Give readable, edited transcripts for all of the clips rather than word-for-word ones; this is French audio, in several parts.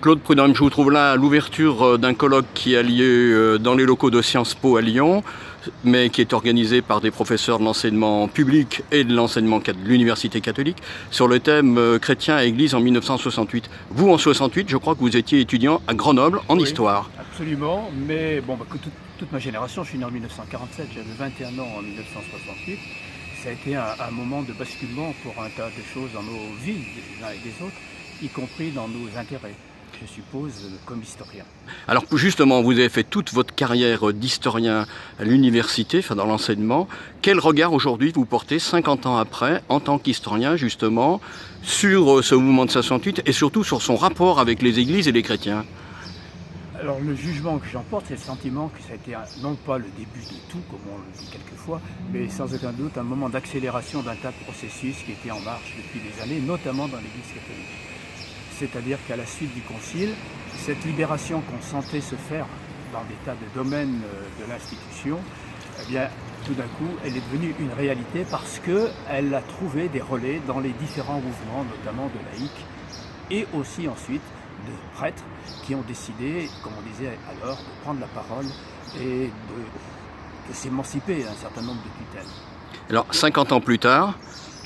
Claude Prudhomme, je vous trouve là à l'ouverture d'un colloque qui a lieu dans les locaux de Sciences Po à Lyon, mais qui est organisé par des professeurs de l'enseignement public et de l'enseignement de l'Université catholique, sur le thème chrétien et Église en 1968. Vous, en 68, je crois que vous étiez étudiant à Grenoble en histoire. Absolument, mais bon, toute ma génération, je suis né en 1947, j'avais 21 ans en 1968. Ça a été un moment de basculement pour un tas de choses dans nos vies, des uns et des autres, y compris dans nos intérêts, je suppose, comme historien. Alors justement, vous avez fait toute votre carrière d'historien à l'université, enfin dans l'enseignement. Quel regard aujourd'hui vous portez, 50 ans après, en tant qu'historien justement, sur ce mouvement de 68 et surtout sur son rapport avec les églises et les chrétiens? Alors le jugement que j'en porte, c'est le sentiment que ça a été non pas le début de tout, comme on le dit quelquefois, mais sans aucun doute un moment d'accélération d'un tas de processus qui étaient en marche depuis des années, notamment dans l'Église catholique. C'est-à-dire qu'à la suite du Concile, cette libération qu'on sentait se faire dans des tas de domaines de l'institution, eh bien, tout d'un coup, elle est devenue une réalité parce qu'elle a trouvé des relais dans les différents mouvements, notamment de laïcs, et aussi ensuite de prêtres qui ont décidé, comme on disait alors, de prendre la parole et de s'émanciper d'un certain nombre de tutelles. Alors, 50 ans plus tard,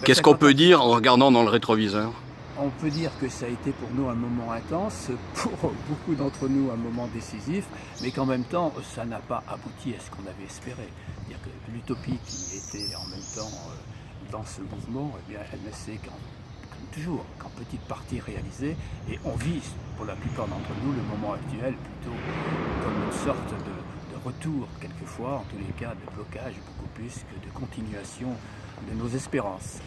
qu'est-ce qu'on peut dire en regardant dans le rétroviseur? On peut dire que ça a été pour nous un moment intense, pour beaucoup d'entre nous un moment décisif, mais qu'en même temps, ça n'a pas abouti à ce qu'on avait espéré. C'est-à-dire que l'utopie qui était en même temps dans ce mouvement, eh bien, elle ne s'est qu'en petite partie réalisée, et on vit, pour la plupart d'entre nous, le moment actuel plutôt comme une sorte de retour, quelquefois, en tous les cas, de blocage, beaucoup plus que de continuation de nos espérances.